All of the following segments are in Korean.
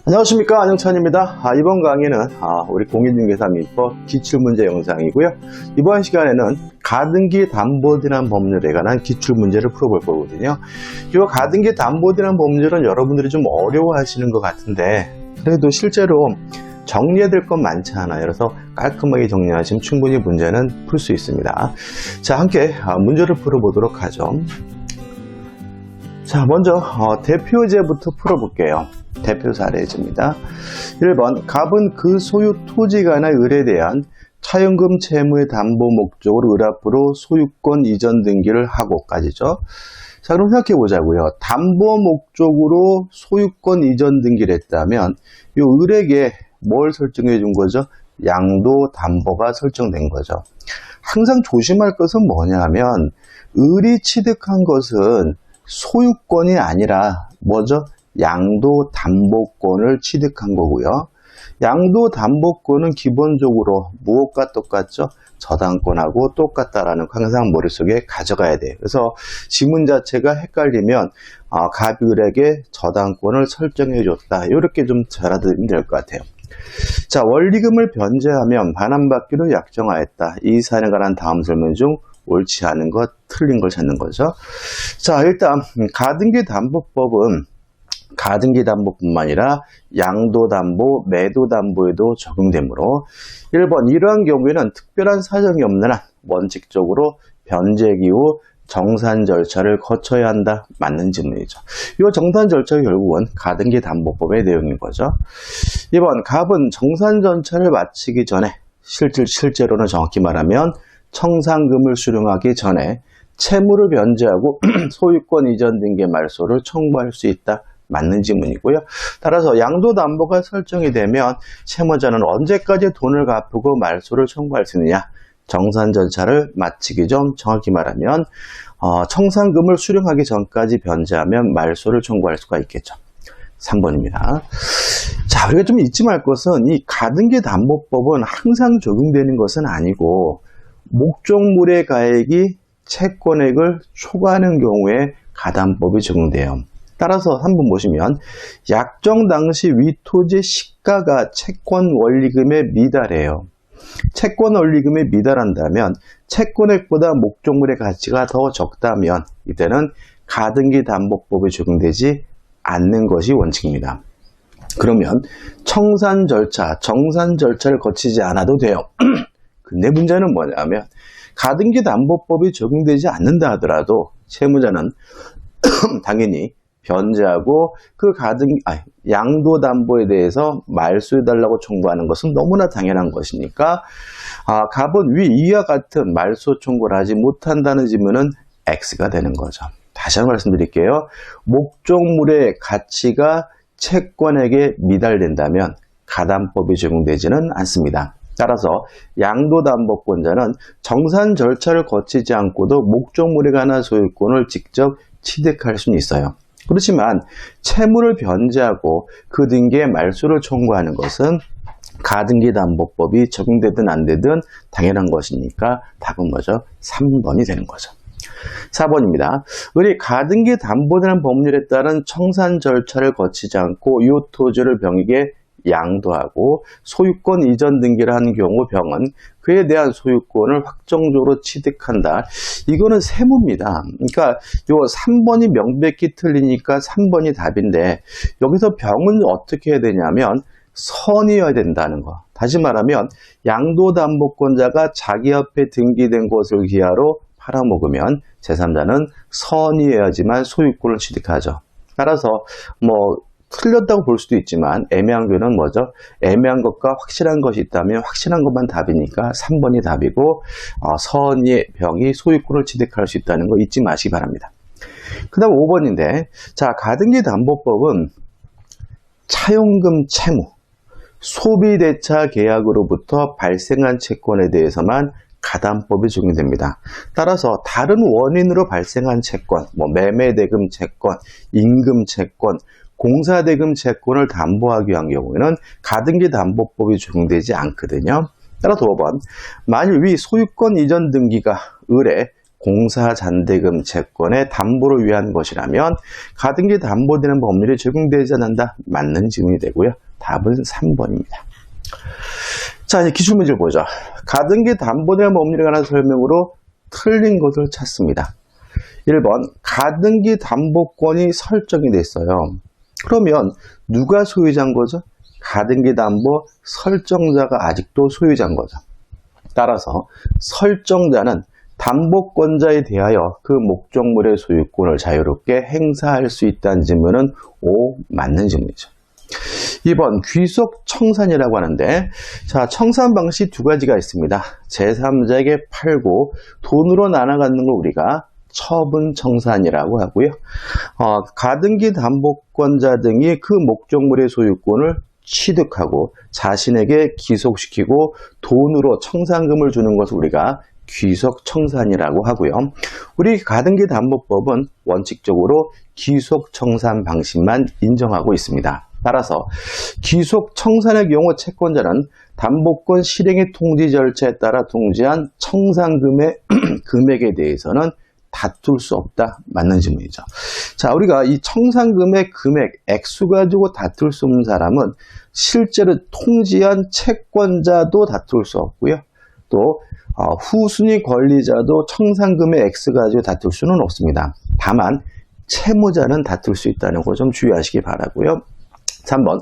안녕하십니까, 안영찬입니다. 이번 강의는 우리 공인중개사민법 기출문제 영상이고요. 이번 시간에는 가등기 담보대란 법률에 관한 기출문제를 풀어볼 거거든요. 이 가등기 담보대란 법률은 여러분들이 좀 어려워하시는 것 같은데 그래도 실제로 정리해야 될 건 많지 않아요. 그래서 깔끔하게 정리하시면 충분히 문제는 풀 수 있습니다. 자, 함께 문제를 풀어보도록 하죠. 자, 먼저 대표제부터 풀어볼게요. 대표 사례제입니다. 1번, 갑은 그 소유 토지가나 을에 대한 차용금 채무의 담보 목적으로 을 앞으로 소유권 이전 등기를 하고까지죠. 자, 그럼 생각해 보자고요. 담보 목적으로 소유권 이전 등기를 했다면 이 을에게 뭘 설정해 준 거죠? 양도 담보가 설정된 거죠. 항상 조심할 것은 뭐냐면 을이 취득한 것은 소유권이 아니라 뭐죠? 양도 담보권을 취득한 거고요. 양도 담보권은 기본적으로 무엇과 똑같죠? 저당권하고 똑같다라는 거 항상 머릿속에 가져가야 돼요. 그래서 지문 자체가 헷갈리면 갑이 을에게 저당권을 설정해 줬다. 이렇게 좀 알아두면 될 것 같아요. 자, 원리금을 변제하면 반환받기로 약정하였다. 이 사안에 관한 다음 설명 중 옳지 않은 것, 틀린 걸 찾는 거죠. 자, 일단 가등기 담보법은 가등기 담보뿐만 아니라 양도 담보, 매도 담보에도 적용되므로 1번 이러한 경우에는 특별한 사정이 없는 한 원칙적으로 변제기 후 정산 절차를 거쳐야 한다. 맞는 질문이죠. 이 정산 절차가 결국은 가등기 담보법의 내용인 거죠. 2번 갑은 정산 절차를 마치기 전에 실제로는 정확히 말하면 청산금을 수령하기 전에 채무를 변제하고 소유권 이전 등기의 말소를 청구할 수 있다. 맞는 지문이고요. 따라서 양도담보가 설정이 되면 채무자는 언제까지 돈을 갚고 말소를 청구할 수 있느냐? 정산 절차를 마치기 전, 정확히 말하면 청산금을 수령하기 전까지 변제하면 말소를 청구할 수가 있겠죠. 3번입니다. 자, 우리가 좀 잊지 말 것은 이 가등기 담보법은 항상 적용되는 것은 아니고 목적물의 가액이 채권액을 초과하는 경우에 가담법이 적용돼요. 따라서 한번 보시면 약정 당시 위토지 시가가 채권 원리금에 미달해요. 채권 원리금에 미달한다면 채권액보다 목적물의 가치가 더 적다면 이때는 가등기 담보법이 적용되지 않는 것이 원칙입니다. 그러면 청산 절차, 정산 절차를 거치지 않아도 돼요. 근데 문제는 뭐냐면 가등기 담보법이 적용되지 않는다 하더라도 채무자는 당연히 변제하고 그 양도담보에 대해서 말소해달라고 청구하는 것은 너무나 당연한 것이니까 갑은 이와 같은 말소 청구를 하지 못한다는 질문은 X가 되는 거죠. 다시 한번 말씀드릴게요. 목적물의 가치가 채권에게 미달된다면 가담법이 적용되지는 않습니다. 따라서 양도담보권자는 정산 절차를 거치지 않고도 목적물에 관한 소유권을 직접 취득할 수는 있어요. 그렇지만 채무를 변제하고 그 등기에 말소를 청구하는 것은 가등기 담보법이 적용되든 안 되든 당연한 것이니까 답은 뭐죠? 3번이 되는 거죠. 4번입니다. 을이 가등기 담보대란 법률에 따른 청산 절차를 거치지 않고 이 토지를 병에게 양도하고 소유권 이전 등기를 하는 경우 병은 그에 대한 소유권을 확정적으로 취득한다. 이거는 세무입니다. 그러니까 요 3번이 명백히 틀리니까 3번이 답인데 여기서 병은 어떻게 해야 되냐면 선이어야 된다는 거. 다시 말하면 양도담보권자가 자기 앞에 등기된 것을 기하로 팔아먹으면 제3자는 선이어야지만 소유권을 취득하죠. 따라서 틀렸다고 볼 수도 있지만 애매한 경우는 뭐죠? 애매한 것과 확실한 것이 있다면 확실한 것만 답이니까 3번이 답이고 선의 병이 소유권을 취득할 수 있다는 거 잊지 마시기 바랍니다. 그 다음 5번인데 자, 가등기 담보법은 차용금 채무, 소비대차 계약으로부터 발생한 채권에 대해서만 가담법이 적용됩니다. 따라서 다른 원인으로 발생한 채권, 매매대금 채권, 임금 채권, 공사대금 채권을 담보하기 위한 경우에는 가등기 담보법이 적용되지 않거든요. 따라서 5번, 만일 위 소유권 이전 등기가 을에 공사잔대금 채권의 담보를 위한 것이라면 가등기 담보되는 법률이 적용되지 않는다. 맞는 질문이 되고요. 답은 3번입니다. 자, 이제 기출문제를 보죠. 가등기 담보되는 법률에 관한 설명으로 틀린 것을 찾습니다. 1번, 가등기 담보권이 설정이 됐어요. 그러면 누가 소유자인 거죠? 가등기 담보 설정자가 아직도 소유자인 거죠. 따라서 설정자는 담보권자에 대하여 그 목적물의 소유권을 자유롭게 행사할 수 있다는 질문은 O, 맞는 질문이죠. 2번, 귀속 청산이라고 하는데, 자, 청산 방식 두 가지가 있습니다. 제3자에게 팔고 돈으로 나눠갖는 걸 우리가 처분 청산이라고 하고요. 가등기 담보권자 등이 그 목적물의 소유권을 취득하고 자신에게 귀속시키고 돈으로 청산금을 주는 것을 우리가 귀속 청산이라고 하고요. 우리 가등기 담보법은 원칙적으로 귀속 청산 방식만 인정하고 있습니다. 따라서 귀속 청산의 경우 채권자는 담보권 실행의 통지 절차에 따라 통지한 청산금의 금액에 대해서는 다툴 수 없다. 맞는 질문이죠. 자, 우리가 이 청산금의 금액, 액수 가지고 다툴 수 없는 사람은 실제로 통지한 채권자도 다툴 수 없고요. 또 후순위 권리자도 청산금의 액수 가지고 다툴 수는 없습니다. 다만 채무자는 다툴 수 있다는 거 좀 주의하시기 바라고요. 3번,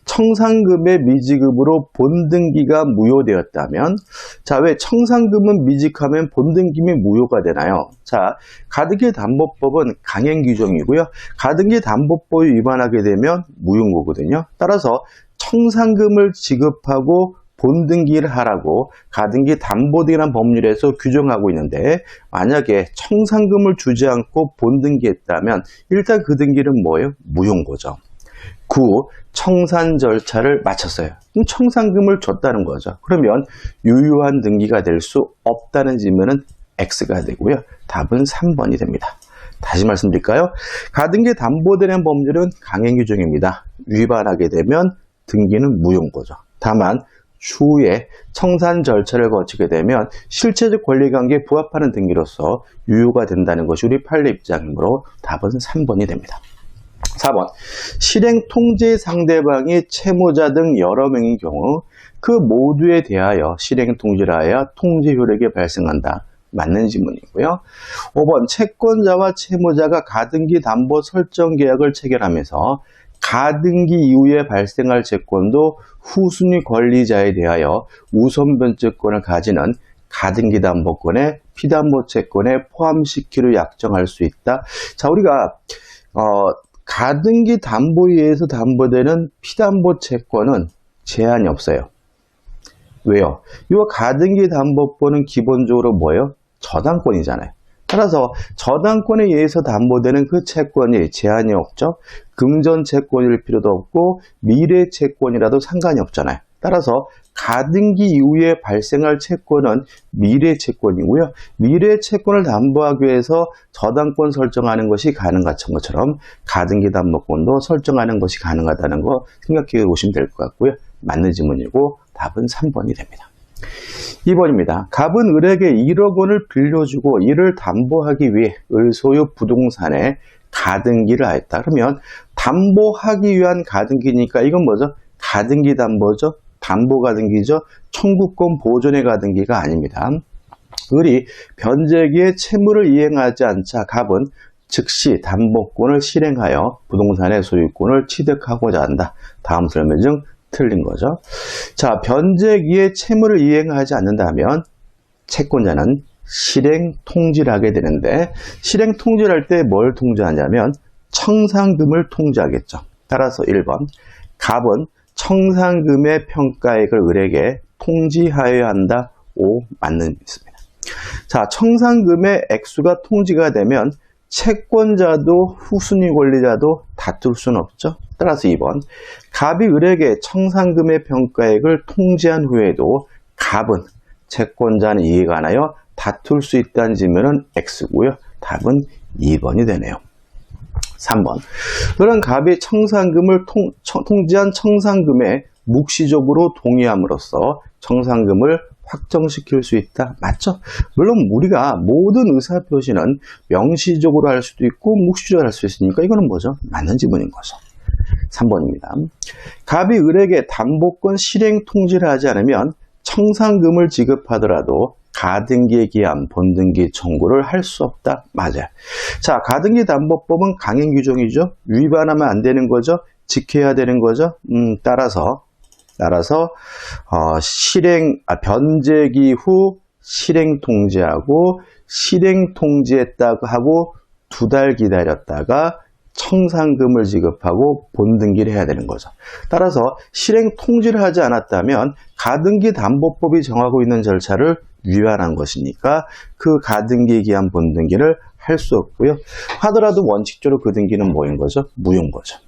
청산금의 미지급으로 본등기가 무효되었다면, 자, 왜 청산금은 미지하면 본등기이 무효가 되나요? 자, 가등기 담보법은 강행 규정이고요. 가등기 담보법이 위반하게 되면 무효거든요. 따라서 청산금을 지급하고 본등기를 하라고 가등기 담보등이라는 법률에서 규정하고 있는데, 만약에 청산금을 주지 않고 본등기했다면 일단 그 등기는 뭐예요? 무효인 거죠. 9. 청산 절차를 마쳤어요. 청산금을 줬다는 거죠. 그러면 유효한 등기가 될 수 없다는 질문은 X가 되고요. 답은 3번이 됩니다. 다시 말씀드릴까요? 가등기 담보되는 법률은 강행 규정입니다. 위반하게 되면 등기는 무효인 거죠. 다만 추후에 청산 절차를 거치게 되면 실체적 권리관계에 부합하는 등기로서 유효가 된다는 것이 우리 판례 입장이므로 답은 3번이 됩니다. 4번, 실행 통지 상대방이 채무자 등 여러 명의 경우 그 모두에 대하여 실행 통지를 하여 통지 효력이 발생한다. 맞는 질문이고요. 5번, 채권자와 채무자가 가등기 담보 설정 계약을 체결하면서 가등기 이후에 발생할 채권도 후순위 권리자에 대하여 우선 변제권을 가지는 가등기 담보권에 피담보 채권에 포함시키려 약정할 수 있다. 자, 우리가 가등기 담보에 의해서 담보되는 피담보 채권은 제한이 없어요. 왜요? 이 가등기 담보권은 기본적으로 뭐예요? 저당권이잖아요. 따라서 저당권에 의해서 담보되는 그 채권이 제한이 없죠. 금전 채권일 필요도 없고 미래 채권이라도 상관이 없잖아요. 따라서 가등기 이후에 발생할 채권은 미래 채권이고요. 미래 채권을 담보하기 위해서 저당권 설정하는 것이 가능한 것처럼 가등기 담보권도 설정하는 것이 가능하다는 거 생각해 보시면 될 것 같고요. 맞는 질문이고 답은 3번이 됩니다. 2번입니다. 갑은 을에게 1억 원을 빌려주고 이를 담보하기 위해 을 소유 부동산에 가등기를 하였다. 그러면 담보하기 위한 가등기니까 이건 뭐죠? 가등기 담보죠. 담보 가등기죠. 청구권 보존의 가등기가 아닙니다. 을이 변제기에 채무를 이행하지 않자 갑은 즉시 담보권을 실행하여 부동산의 소유권을 취득하고자 한다. 다음 설명 중 틀린 거죠. 자, 변제기에 채무를 이행하지 않는다면 채권자는 실행 통지를 하게 되는데 실행 통지를 할 때 뭘 통지하냐면 청산금을 통지하겠죠. 따라서 1번 갑은 청산금의 평가액을 을에게 통지하여야 한다. 5 맞는 있습니다. 자, 청산금의 액수가 통지가 되면 채권자도 후순위 권리자도 다툴 수는 없죠. 따라서 2번 갑이 을에게 청산금의 평가액을 통지한 후에도 갑은 채권자는 이에 관하여 다툴 수 있다는 질문은 X고요. 답은 2번이 되네요. 3번 그런 갑이 청산금을 통지한 청산금에 묵시적으로 동의함으로써 청산금을 확정시킬 수 있다. 맞죠? 물론 우리가 모든 의사표시는 명시적으로 할 수도 있고 묵시적으로 할 수 있으니까 이거는 뭐죠? 맞는 지문인 거죠. 3번입니다. 갑이 을에게 담보권 실행 통지를 하지 않으면 청산금을 지급하더라도 가등기에 기한 본등기 청구를 할 수 없다. 맞아요. 자, 가등기 담보법은 강행 규정이죠. 위반하면 안 되는 거죠. 지켜야 되는 거죠. 따라서 변제기 후 실행 통지하고 실행 통지했다고 하고 2달 기다렸다가 청산금을 지급하고 본등기를 해야 되는 거죠. 따라서 실행 통지를 하지 않았다면 가등기 담보법이 정하고 있는 절차를 위반한 것이니까 그 가등기에 기한 본등기를 할 수 없고요. 하더라도 원칙적으로 그 등기는 뭐인 거죠? 무효인 거죠.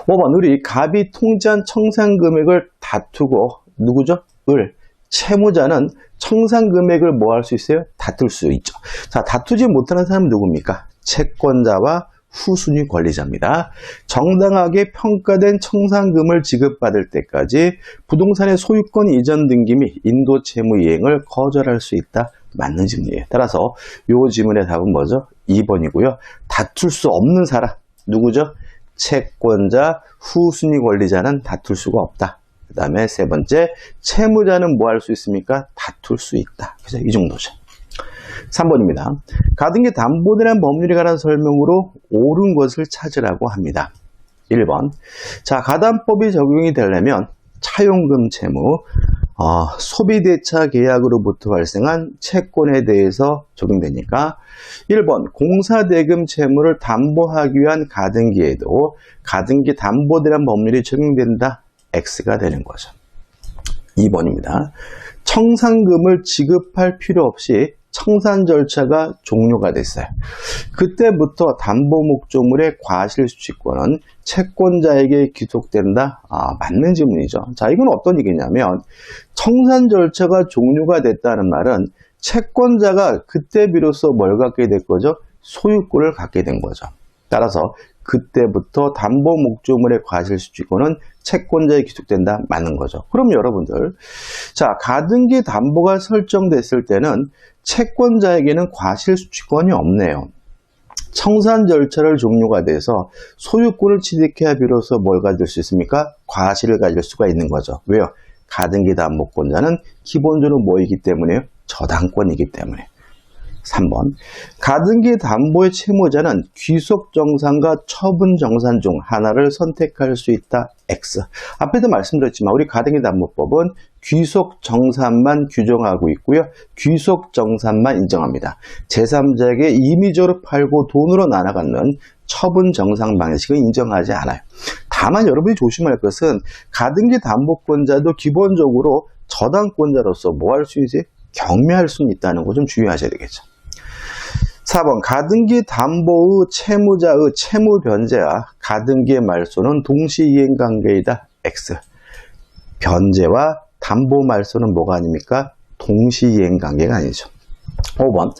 5번, 을이 갑이 통지한 청산금액을 다투고 누구죠? 을. 채무자는 청산금액을 뭐 할 수 있어요? 다툴 수 있죠. 자, 다투지 못하는 사람은 누굽니까? 채권자와 후순위 권리자입니다. 정당하게 평가된 청산금을 지급받을 때까지 부동산의 소유권 이전 등기 및 인도 채무 이행을 거절할 수 있다. 맞는 질문이에요. 따라서 이 질문의 답은 뭐죠? 2번이고요. 다툴 수 없는 사람 누구죠? 채권자, 후순위 권리자는 다툴 수가 없다. 그 다음에 세 번째, 채무자는 뭐 할 수 있습니까? 다툴 수 있다. 그래서 이 정도죠. 3번입니다. 가등기 담보에 대한 법률에 관한 설명으로 옳은 것을 찾으라고 합니다. 1번. 자, 가담법이 적용이 되려면 차용금 채무, 소비대차 계약으로부터 발생한 채권에 대해서 적용되니까 1번. 공사대금 채무를 담보하기 위한 가등기에도 가등기 담보에 대한 법률이 적용된다. X가 되는 거죠. 2번입니다. 청산금을 지급할 필요 없이 청산 절차가 종료가 됐어요. 그때부터 담보 목적물의 과실수취권은 채권자에게 귀속된다. 맞는 질문이죠. 자, 이건 어떤 얘기냐면 청산 절차가 종료가 됐다는 말은 채권자가 그때 비로소 뭘 갖게 된 거죠? 소유권을 갖게 된 거죠. 따라서 그때부터 담보 목적물의 과실수취권은 채권자에 귀속된다. 맞는 거죠. 그럼 여러분들, 자, 가등기 담보가 설정됐을 때는 채권자에게는 과실수취권이 없네요. 청산 절차를 종료가 돼서 소유권을 취득해야 비로소 뭘 가질 수 있습니까? 과실을 가질 수가 있는 거죠. 왜요? 가등기 담보권자는 기본적으로 뭐이기 때문에요? 저당권이기 때문에. 3번. 가등기 담보의 채무자는 귀속정산과 처분정산 중 하나를 선택할 수 있다. X. 앞에도 말씀드렸지만 우리 가등기 담보법은 귀속정산만 규정하고 있고요. 귀속정산만 인정합니다. 제3자에게 임의적으로 팔고 돈으로 나눠갖는 처분정산 방식은 인정하지 않아요. 다만 여러분이 조심할 것은 가등기 담보권자도 기본적으로 저당권자로서 뭐 할 수 있지? 경매할 수는 있다는 거 좀 주의하셔야 되겠죠. 4번. 가등기 담보의 채무자의 채무 변제와 가등기의 말소는 동시이행관계이다. X. 변제와 담보 말소는 뭐가 아닙니까? 동시이행관계가 아니죠. 5번.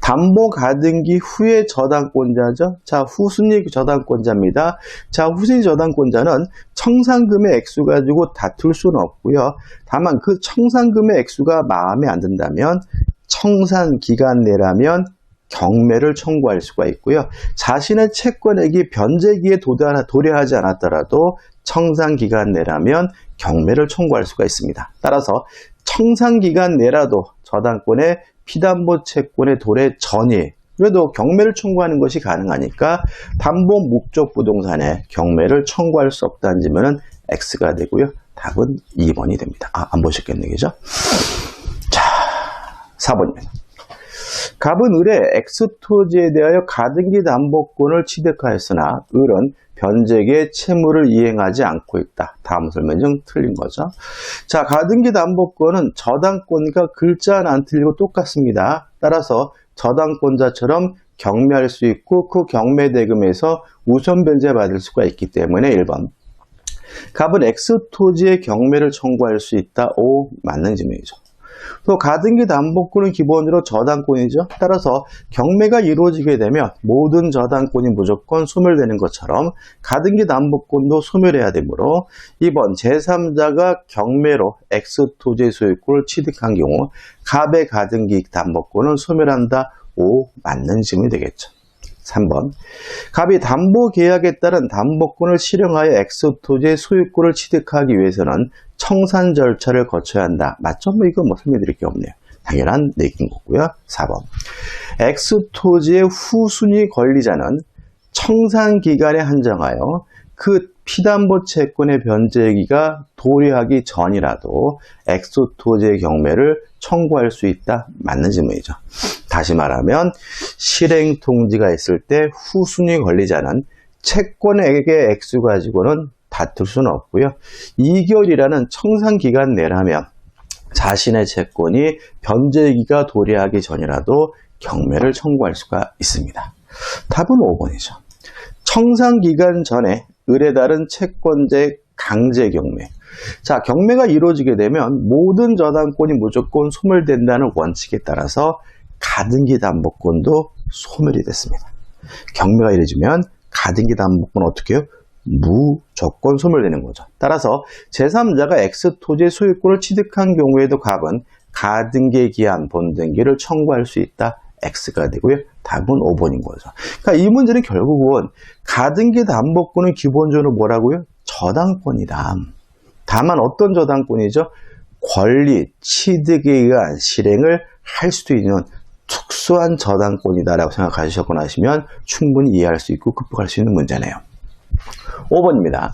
담보 가등기 후에 저당권자죠. 자, 후순위 저당권자입니다. 자, 후순위 저당권자는 청산금의 액수 가지고 다툴 수는 없고요. 다만 그 청산금의 액수가 마음에 안 든다면 청산 기간 내라면 경매를 청구할 수가 있고요. 자신의 채권액이 변제기에 도래하지 않았더라도 청산기간 내라면 경매를 청구할 수가 있습니다. 따라서 청산기간 내라도 저당권의 피담보 채권의 도래 전이 그래도 경매를 청구하는 것이 가능하니까 담보 목적 부동산에 경매를 청구할 수 없다는 질문은 X가 되고요. 답은 2번이 됩니다. 안 보셨겠네, 그죠? 자, 4번입니다. 갑은 을의 X토지에 대하여 가등기 담보권을 취득하였으나 을은 변제기에 채무를 이행하지 않고 있다. 다음 설명 중 틀린 거죠. 자, 가등기 담보권은 저당권과 글자는 안 틀리고 똑같습니다. 따라서 저당권자처럼 경매할 수 있고 그 경매 대금에서 우선 변제 받을 수가 있기 때문에 1번. 갑은 X토지의 경매를 청구할 수 있다. O 맞는 질문이죠. 또 가등기 담보권은 기본적으로 저당권이죠. 따라서 경매가 이루어지게 되면 모든 저당권이 무조건 소멸되는 것처럼 가등기 담보권도 소멸해야 되므로 2번 제3자가 경매로 X토지의 소유권을 취득한 경우 갑의 가등기 담보권은 소멸한다. 5 맞는 질문이 되겠죠. 3번 갑이 담보계약에 따른 담보권을 실행하여 X토지의 소유권을 취득하기 위해서는 청산 절차를 거쳐야 한다. 맞죠? 이건 설명드릴 게 없네요. 당연한 얘기인 거고요. 4번 X토지의 후순위 권리자는 청산기간에 한정하여 그 피담보 채권의 변제기가 도래하기 전이라도 X토지의 경매를 청구할 수 있다. 맞는 질문이죠. 다시 말하면 실행통지가 있을 때 후순위 권리자는 채권액의 액수 가지고는 다툴 수는 없고요. 2개월이라는 청산기간 내라면 자신의 채권이 변제기가 도래하기 전이라도 경매를 청구할 수가 있습니다. 답은 5번이죠. 청산기간 전에 을에 따른 채권자의 강제 경매. 자, 경매가 이루어지게 되면 모든 저당권이 무조건 소멸된다는 원칙에 따라서 가등기 담보권도 소멸이 됐습니다. 경매가 이루어지면 가등기 담보권은 어떻게 해요? 무조건 소멸되는 거죠. 따라서 제3자가 X토지의 소유권을 취득한 경우에도 갑은 가등기 기한 본등기를 청구할 수 있다. X가 되고요. 답은 5번인 거죠. 그러니까 이 문제는 결국은 가등기 담보권은 기본적으로 뭐라고요? 저당권이다. 다만 어떤 저당권이죠? 권리, 취득에 의한 실행을 할 수도 있는 특수한 저당권이다라고 생각하시고 나시면 충분히 이해할 수 있고 극복할 수 있는 문제네요. 5번입니다.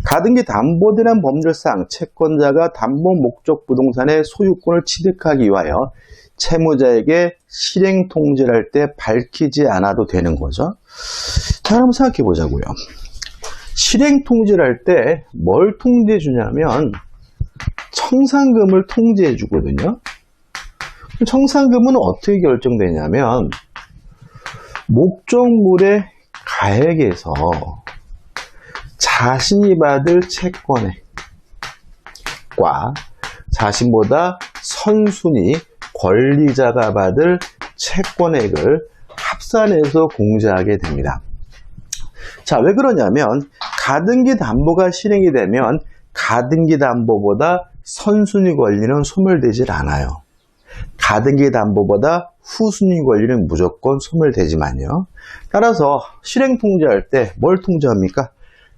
가등기 담보대란 법률상 채권자가 담보 목적 부동산의 소유권을 취득하기 위하여 채무자에게 실행 통지를 할 때 밝히지 않아도 되는 거죠. 자, 한번 생각해 보자고요. 실행 통지를 할 때 뭘 통지해 주냐면 청산금을 통지해 주거든요. 청산금은 어떻게 결정되냐면 목적물의 가액에서 자신이 받을 채권액과 자신보다 선순위 권리자가 받을 채권액을 합산해서 공제하게 됩니다. 자, 왜 그러냐면 가등기 담보가 실행이 되면 가등기 담보보다 선순위 권리는 소멸되질 않아요. 가등기 담보보다 후순위 권리는 무조건 소멸되지만요. 따라서 실행 통지할 때 뭘 통지합니까?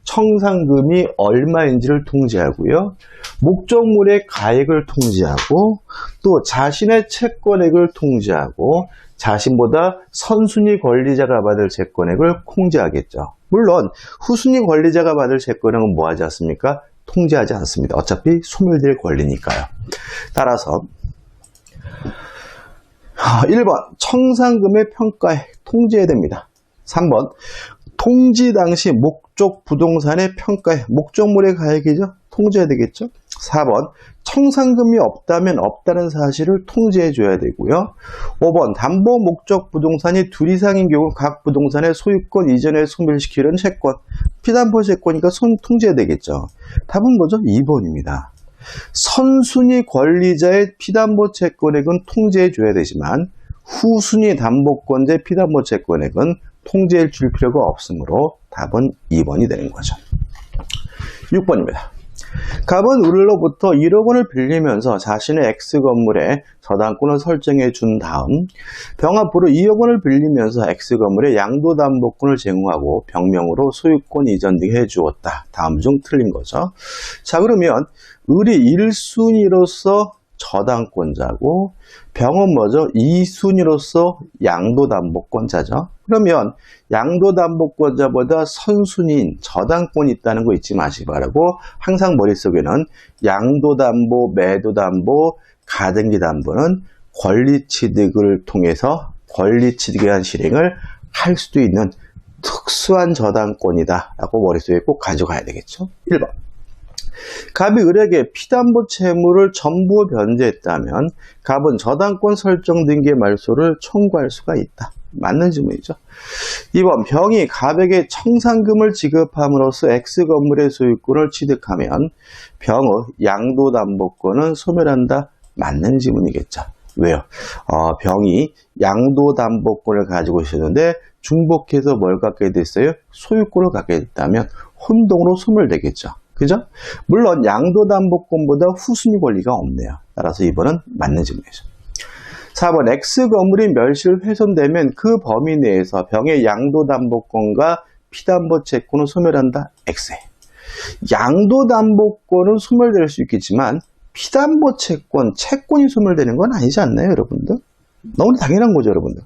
청산금이 얼마인지를 통지하고요. 목적물의 가액을 통지하고 또 자신의 채권액을 통지하고 자신보다 선순위 권리자가 받을 채권액을 통지하겠죠. 물론 후순위 권리자가 받을 채권액은 뭐 하지 않습니까? 통지하지 않습니다. 어차피 소멸될 권리니까요. 따라서 1번 청산금의 평가에 통지해야 됩니다. 3번 통지 당시 목적 부동산의 평가에 목적물의 가액이죠. 통지해야 되겠죠. 4번 청산금이 없다면 없다는 사실을 통지해 줘야 되고요. 5번 담보 목적 부동산이 둘 이상인 경우 각 부동산의 소유권 이전에 소멸시키는 채권 피담보 채권이니까 통지해야 되겠죠. 답은 뭐죠? 2번입니다. 선순위 권리자의 피담보 채권액은 통지해 줘야 되지만 후순위 담보권자의 피담보 채권액은 통지해 줄 필요가 없으므로 답은 2번이 되는 거죠. 6번입니다. 갑은 을로부터 1억 원을 빌리면서 자신의 X건물에 저당권을 설정해 준 다음 병합으로 2억 원을 빌리면서 X건물에 양도담보권을 제공하고 병명으로 소유권 이전 등 해주었다. 다음 중 틀린 거죠. 자, 그러면 을이 1순위로서 저당권자고 병은 뭐죠? 2순위로서 양도담보권자죠. 그러면 양도담보권자보다 선순위인 저당권이 있다는 거 잊지 마시기 바라고 항상 머릿속에는 양도담보, 매도담보, 가등기담보는 권리취득을 통해서 권리취득에 대한 실행을 할 수도 있는 특수한 저당권이다 라고 머릿속에 꼭 가져가야 되겠죠. 1번 갑이 을에게 피담보 채무를 전부 변제했다면 갑은 저당권 설정 등기의 말소를 청구할 수가 있다. 맞는 질문이죠. 2번 병이 갑에게 청산금을 지급함으로써 X건물의 소유권을 취득하면 병의 양도담보권은 소멸한다. 맞는 지문이겠죠. 왜요? 병이 양도담보권을 가지고 있었는데 중복해서 뭘 갖게 됐어요? 소유권을 갖게 됐다면 혼동으로 소멸되겠죠. 그죠? 물론 양도담보권보다 후순위 권리가 없네요. 따라서 2번은 맞는 질문이죠. 4번 X건물이 멸실 훼손되면 그 범위 내에서 병의 양도담보권과 피담보 채권을 소멸한다. X. 양도담보권은 소멸될 수 있겠지만 피담보 채권이 소멸되는 건 아니지 않나요, 여러분들? 너무 당연한 거죠, 여러분들.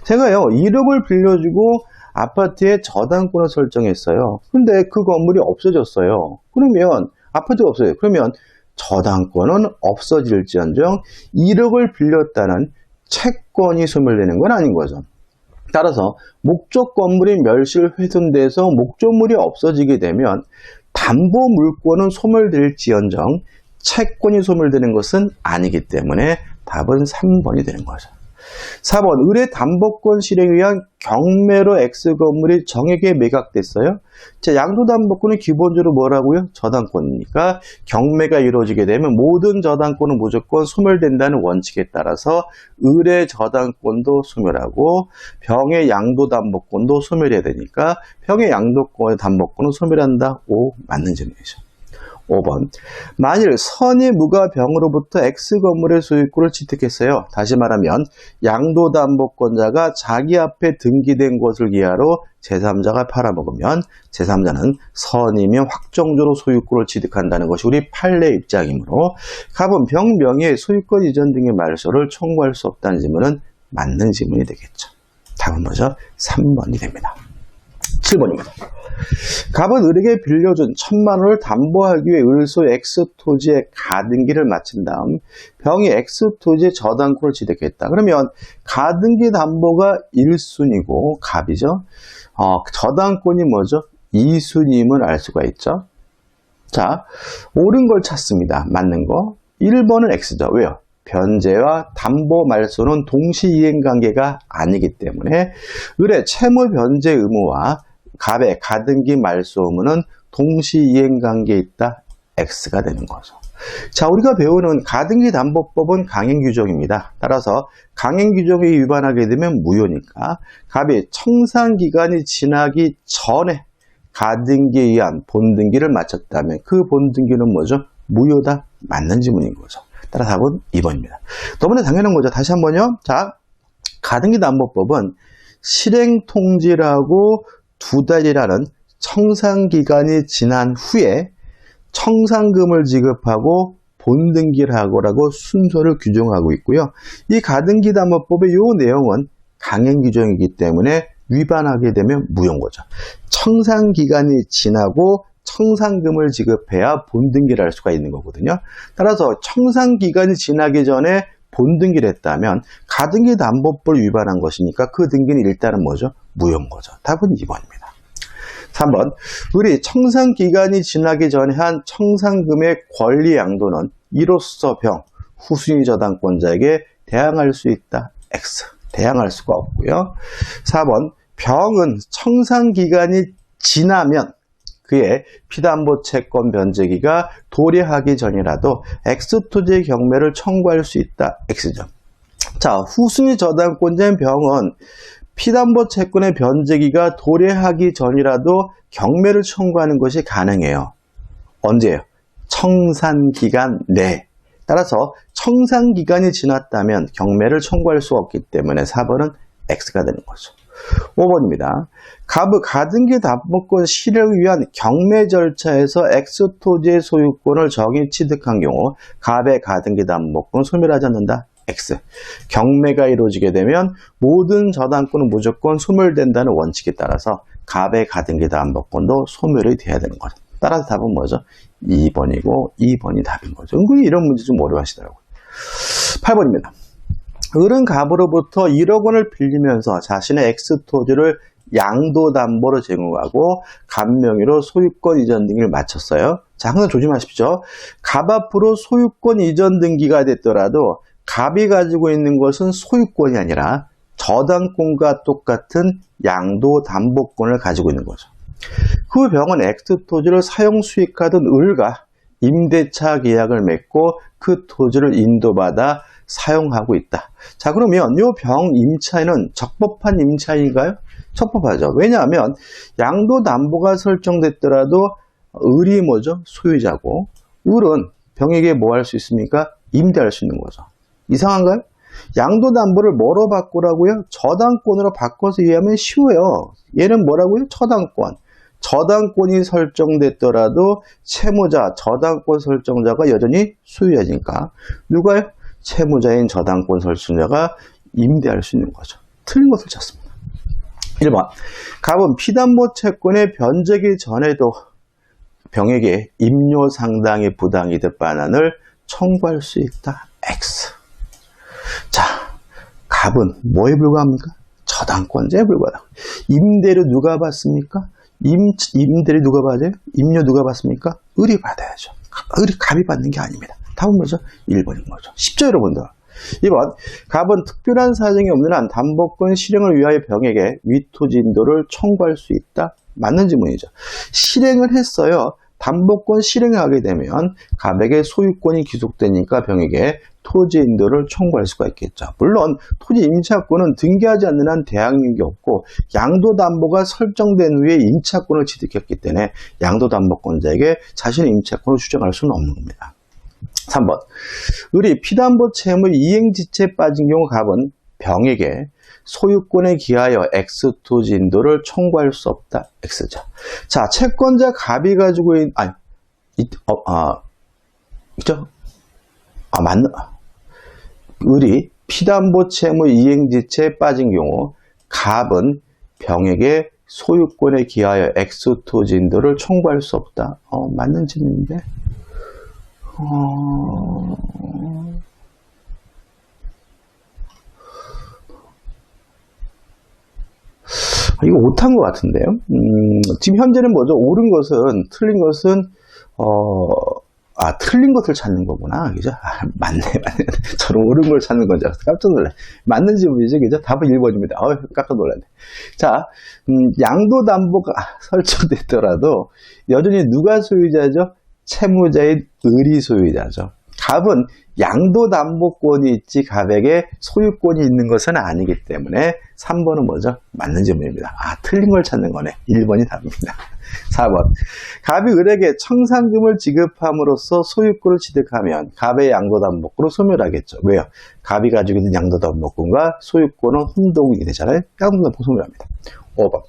제가요, 1억을 빌려주고 아파트에 저당권을 설정했어요. 근데 그 건물이 없어졌어요. 그러면 아파트가 없어요. 그러면 저당권은 없어질지언정 1억을 빌렸다는 채권이 소멸되는 건 아닌 거죠. 따라서 목적 건물이 멸실 훼손돼서 목적물이 없어지게 되면 담보 물권은 소멸될지언정 채권이 소멸되는 것은 아니기 때문에 답은 3번이 되는 거죠. 4번 의뢰 담보권 실행에 의한 경매로 X건물이 정액에 매각됐어요. 자, 양도담보권은 기본적으로 뭐라고요? 저당권이니까 경매가 이루어지게 되면 모든 저당권은 무조건 소멸된다는 원칙에 따라서 의뢰 저당권도 소멸하고 병의 양도담보권도 소멸해야 되니까 병의 양도담보권은 소멸한다. 5 맞는 질문이죠. 5번 만일 선의무가 병으로부터 X건물의 소유권을 취득했어요. 다시 말하면 양도담보권자가 자기 앞에 등기된 것을 기하로 제3자가 팔아먹으면 제3자는 선의면 확정적으로 소유권을 취득한다는 것이 우리 판례 입장이므로 갑은 병 명의의 소유권 이전 등의 말소를 청구할 수 없다는 질문은 맞는 질문이 되겠죠. 답은 뭐죠? 3번이 됩니다. 7번입니다. 갑은 을에게 빌려준 1,000만 원을 담보하기 위해 을소 X토지의 가등기를 마친 다음 병이 X토지의 저당권을 취득했다. 그러면 가등기 담보가 1순위고 갑이죠. 저당권이 뭐죠? 2순위임을 알 수가 있죠. 자, 옳은 걸 찾습니다. 맞는 거. 1번은 X죠. 왜요? 변제와 담보 말소는 동시 이행 관계가 아니기 때문에 을의 채무 변제 의무와 갑의 가등기 말소 의무는 동시 이행 관계에 있다. X가 되는 거죠. 자, 우리가 배우는 가등기 담보법은 강행 규정입니다. 따라서 강행 규정에 위반하게 되면 무효니까 갑이 청산 기간이 지나기 전에 가등기에 의한 본등기를 마쳤다면 그 본등기는 뭐죠? 무효다. 맞는 지문인 거죠. 따라 답은 2번입니다. 너무나 당연한 거죠. 다시 한번요. 자, 가등기 담보법은 실행 통지라고 2달이라는 청산기간이 지난 후에 청산금을 지급하고 본등기를 하고라고 순서를 규정하고 있고요. 이 가등기 담보법의 이 내용은 강행 규정이기 때문에 위반하게 되면 무효인 거죠. 청산기간이 지나고 청산금을 지급해야 본등기를 할 수가 있는 거거든요. 따라서 청산기간이 지나기 전에 본등기를 했다면 가등기 담보법을 위반한 것이니까 그 등기는 일단은 뭐죠? 무효인 거죠. 답은 2번입니다. 3번 을이 청산기간이 지나기 전에 한 청산금의 권리 양도는 이로써 병, 후순위 저당권자에게 대항할 수 있다. X. 대항할 수가 없고요. 4번 병은 청산기간이 지나면 그의 피담보 채권 변제기가 도래하기 전이라도 X토지의 경매를 청구할 수 있다. X죠. 자, 후순위 저당권자인 병은 피담보 채권의 변제기가 도래하기 전이라도 경매를 청구하는 것이 가능해요. 언제요? 청산기간 내. 따라서 청산기간이 지났다면 경매를 청구할 수 없기 때문에 4번은 X가 되는 거죠. 5번입니다. 갑의 가등기 담보권 실행을 위한 경매 절차에서 X토지의 소유권을 정의 취득한 경우 갑의 가등기 담보권은 소멸하지 않는다. X. 경매가 이루어지게 되면 모든 저당권은 무조건 소멸된다는 원칙에 따라서 갑의 가등기 담보권도 소멸이 돼야 되는 거죠. 따라서 답은 뭐죠? 2번이고 2번이 답인 거죠. 은근히 이런 문제 좀 어려워하시더라고요. 8번입니다. 을은 갑으로부터 1억 원을 빌리면서 자신의 X토지를 양도담보로 제공하고 갑 명의로 소유권 이전 등기를 마쳤어요. 자, 항상 조심하십시오. 갑 앞으로 소유권 이전 등기가 됐더라도 갑이 가지고 있는 것은 소유권이 아니라 저당권과 똑같은 양도담보권을 가지고 있는 거죠. 그 병은 X토지를 사용 수익하던 을과 임대차 계약을 맺고 그 토지를 인도받아 사용하고 있다. 자, 그러면 이 병임차인은 적법한 임차인인가요? 적법하죠. 왜냐하면 양도담보가 설정됐더라도 을이 뭐죠? 소유자고 을은 병에게 뭐 할 수 있습니까? 임대할 수 있는 거죠. 이상한가요? 양도담보를 뭐로 바꾸라고요? 저당권으로 바꿔서 이해하면 쉬워요. 얘는 뭐라고요? 저당권. 저당권이 설정됐더라도 채무자, 저당권 설정자가 여전히 소유자니까 누가요? 채무자인 저당권 설정자가 임대할 수 있는 거죠. 틀린 것을 찾습니다. 1번. 갑은 피담보 채권의 변제기 전에도 병에게 임료 상당의 부당이득 반환을 청구할 수 있다. X. 자, 갑은 뭐에 불과합니까? 저당권자에 불과하다. 임대료 누가 받습니까? 임대료 누가 받아요? 임료 누가 받습니까? 을이 받아야죠. 을이 갑이 받는 게 아닙니다. 답은 뭐죠? 1번인 거죠. 쉽죠, 여러분들? 2번. 갑은 특별한 사정이 없는 한 담보권 실행을 위하여 병에게 위토지 인도를 청구할 수 있다. 맞는 질문이죠. 실행을 했어요. 담보권 실행하게 되면 갑에게 소유권이 귀속되니까 병에게 토지 인도를 청구할 수가 있겠죠. 물론 토지 임차권은 등기하지 않는 한 대항력이 없고 양도담보가 설정된 후에 임차권을 취득했기 때문에 양도담보권자에게 자신의 임차권을 주장할 수는 없는 겁니다. 3번. 을이 피담보 채무 이행지체에 빠진 경우 갑은 병에게 소유권에 기하여 X 토지 인도를 청구할 수 없다. X죠. 자, 채권자 갑이 가지고 있는, 있죠? 맞나? 을이 피담보 채무 이행지체에 빠진 경우 갑은 병에게 소유권에 기하여 X 토지 인도를 청구할 수 없다. 맞는 질문인데. 이거 못한 것 같은데요. 지금 현재는 뭐죠? 옳은 것은, 틀린 것은, 틀린 것을 찾는 거구나. 그죠? 맞네. 저는 옳은 걸 찾는 건지 알았어. 깜짝 놀래. 맞는 질문이죠. 그죠? 답은 1번입니다. 깜짝 놀랐네. 자, 양도담보가 설정됐더라도 여전히 누가 소유자죠? 채무자인 을이 소유자죠. 갑은 양도담보권이 있지 갑에게 소유권이 있는 것은 아니기 때문에 3번은 뭐죠? 맞는 질문입니다. 틀린 걸 찾는 거네. 1번이 답입니다. 4번. 갑이 을에게 청산금을 지급함으로써 소유권을 취득하면 갑의 양도담보권을 소멸하겠죠. 왜요? 갑이 가지고 있는 양도담보권과 소유권은 혼동이 되잖아요. 양도담보 소멸합니다. 5번.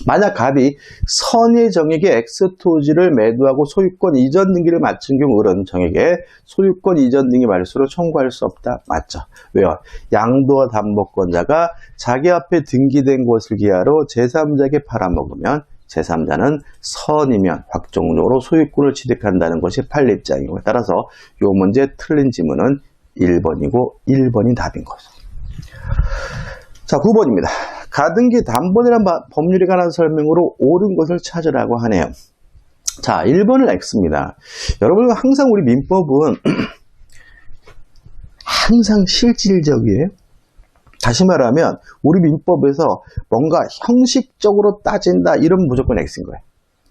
만약 갑이 선의 정에게 X 토지를 매도하고 소유권 이전 등기를 마친 경우 을은 정에게 소유권 이전 등기 말소를 청구할 수 없다. 맞죠? 왜요? 양도 담보권자가 자기 앞에 등기된 것을 기하로 제3자에게 팔아먹으면 제3자는 선이면 확정적으로 소유권을 취득한다는 것이 판례 입장이고 따라서 이 문제 틀린 지문은 1번이고 1번이 답인 거죠. 자, 9번입니다. 가등기 담보이라는 법률에 관한 설명으로 옳은 것을 찾으라고 하네요. 자, 1번은 X입니다. 여러분, 항상 우리 민법은 항상 실질적이에요. 다시 말하면 우리 민법에서 뭔가 형식적으로 따진다 이러면 무조건 X인 거예요.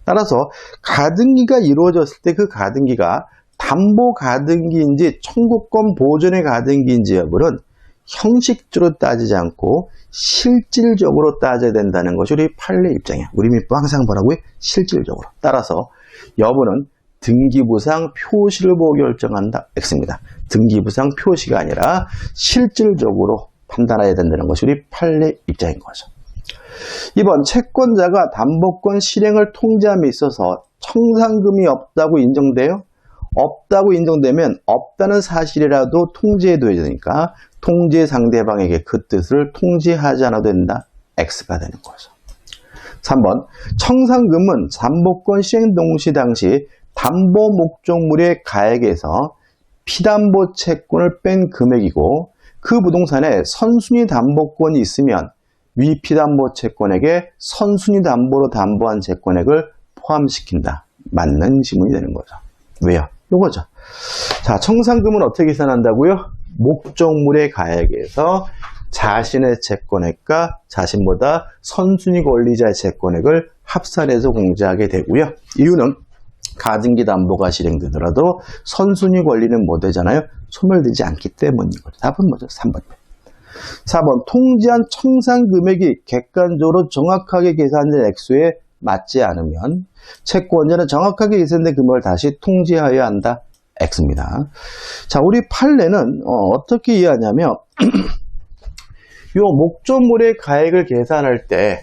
따라서 가등기가 이루어졌을 때 그 가등기가 담보 가등기인지 청구권 보존의 가등기인지 여부는 형식적으로 따지지 않고 실질적으로 따져야 된다는 것이 우리 판례 입장이야. 우리 민법 항상 뭐라고요? 실질적으로. 따라서 여부는 등기부상 표시를 보고 결정한다. X입니다. 등기부상 표시가 아니라 실질적으로 판단해야 된다는 것이 우리 판례 입장인 거죠. 2번, 채권자가 담보권 실행을 통지함에 있어서 청산금이 없다고 인정돼요? 없다고 인정되면 없다는 사실이라도 통지해둬야 되니까 통지 상대방에게 그 뜻을 통지하지 않아도 된다. X가 되는 거죠. 3번, 청산금은 담보권 시행 동시 당시 담보 목적물의 가액에서 피담보 채권을 뺀 금액이고 그 부동산에 선순위 담보권이 있으면 위 피담보 채권에게 선순위 담보로 담보한 채권액을 포함시킨다. 맞는 지문이 되는 거죠. 왜요? 요거죠. 자, 청산금은 어떻게 계산한다고요? 목적물의 가액에서 자신의 채권액과 자신보다 선순위 권리자의 채권액을 합산해서 공제하게 되고요. 이유는 가등기 담보가 실행되더라도 선순위 권리는 뭐 되잖아요? 소멸되지 않기 때문인 거죠. 답은 뭐죠? 3번입니다. 4번 통지한 청산 금액이 객관적으로 정확하게 계산된 액수에 맞지 않으면 채권자는 정확하게 계산된 금액을 다시 통지하여야 한다. X입니다. 자, 우리 판례는 어떻게 이해하냐면 요 목적물의 가액을 계산할 때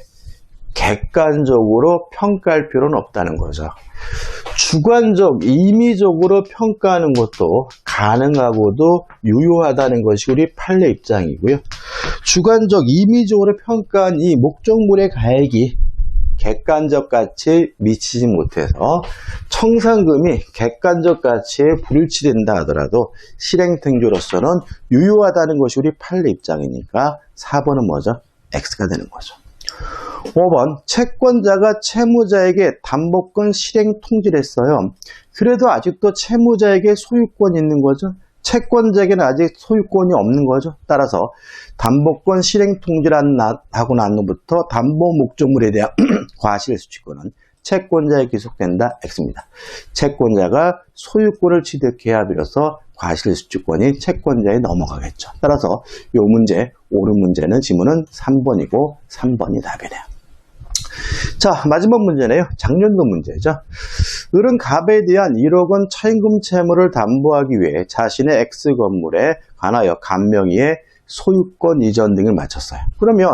객관적으로 평가할 필요는 없다는 거죠. 주관적, 임의적으로 평가하는 것도 가능하고도 유효하다는 것이 우리 판례 입장이고요. 주관적, 임의적으로 평가한 이 목적물의 가액이 객관적 가치에 미치지 못해서 청산금이 객관적 가치에 불일치된다 하더라도 실행통지로서는 유효하다는 것이 우리 판례 입장이니까 4번은 뭐죠? X가 되는 거죠. 5번 채권자가 채무자에게 담보권 실행 통지를 했어요. 그래도 아직도 채무자에게 소유권이 있는 거죠. 채권자에게는 아직 소유권이 없는 거죠. 따라서 담보권 실행 통지를 하고 난 후부터 담보 목적물에 대한 과실수취권은 채권자에 귀속된다. X입니다. 채권자가 소유권을 취득해야 비로소 과실수취권이 채권자에 넘어가겠죠. 따라서 이 문제, 옳은 문제는 지문은 3번이고 3번이 답이네요. 자, 마지막 문제네요. 작년도 문제죠. 을은 갑에 대한 1억 원 차임금 채무를 담보하기 위해 자신의 X 건물에 관하여 갑 명의의 소유권 이전 등을 마쳤어요. 그러면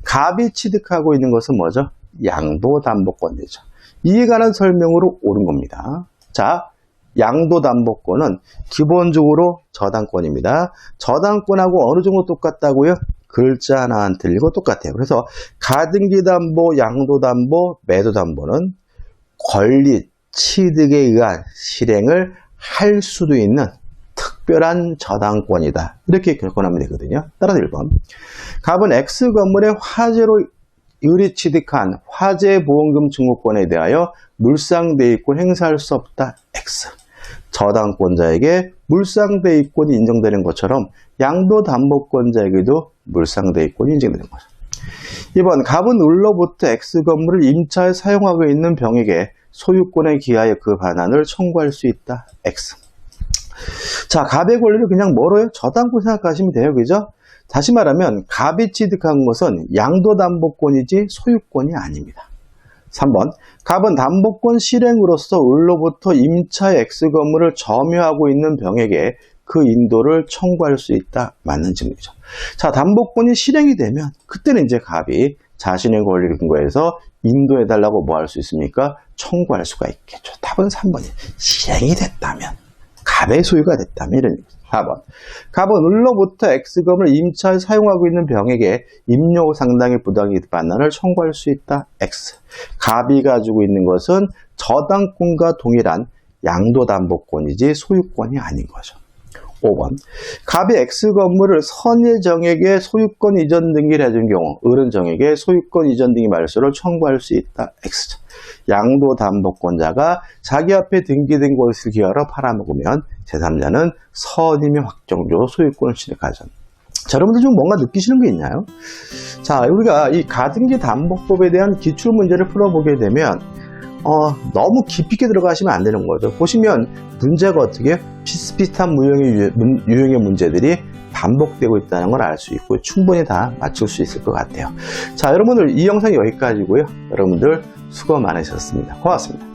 갑이 취득하고 있는 것은 뭐죠? 양도담보권이죠. 이에 관한 설명으로 옳은 겁니다. 자, 양도담보권은 기본적으로 저당권입니다. 저당권하고 어느 정도 똑같다고요? 글자 하나 안 틀리고 똑같아요. 그래서 가등기담보, 양도담보, 매도담보는 권리, 취득에 의한 실행을 할 수도 있는 특별한 저당권이다. 이렇게 결론하면 되거든요. 따라서 1번. 갑은 X 건물의 화재로 을이 취득한 화재보험금 증후권에 대하여 물상대입권 행사할 수 없다. X. 저당권자에게 물상대입권이 인정되는 것처럼 양도담보권자에게도 물상대입권이 인정되는 거죠. 2번. 갑은 을로부터 X 건물을 임차에 사용하고 있는 병에게 소유권에 기하여 그 반환을 청구할 수 있다. X. 자, 갑의 권리를 그냥 뭐로요? 저당권 생각하시면 돼요. 그죠? 다시 말하면 갑이 취득한 것은 양도담보권이지 소유권이 아닙니다. 3번. 갑은 담보권 실행으로서 을로부터 임차의 X 건물을 점유하고 있는 병에게 그 인도를 청구할 수 있다. 맞는 질문이죠. 자, 담보권이 실행이 되면 그때는 이제 갑이 자신의 권리를 근거해서 인도해달라고 뭐 할 수 있습니까? 청구할 수가 있겠죠. 답은 3번이에요. 실행이 됐다면, 갑의 소유가 됐다면 이런 얘기죠. 4번. 갑은 을로부터 X금을 임차에 사용하고 있는 병에게 임료 상당의 부당이익 반환을 청구할 수 있다. X. 갑이 가지고 있는 것은 저당권과 동일한 양도담보권이지 소유권이 아닌 거죠. 5번. 갑이 X 건물을 선예정에게 소유권 이전 등기를 해준 경우 을은 정에게 소유권 이전 등기 말소를 청구할 수 있다. X. 양도담보권자가 자기 앞에 등기된 것을 기하러 팔아먹으면 제3자는 선임의 확정적으로 소유권을 취득하죠. 자, 여러분들 좀 뭔가 느끼시는 게 있나요? 자, 우리가 이 가등기 담보법에 대한 기출 문제를 풀어보게 되면 너무 깊이 있게 들어가시면 안 되는 거죠. 보시면 문제가 어떻게 비슷비슷한 유형의 문제들이 반복되고 있다는 걸 알 수 있고 충분히 다 맞출 수 있을 것 같아요. 자, 여러분들 이 영상이 여기까지고요. 여러분들 수고 많으셨습니다. 고맙습니다.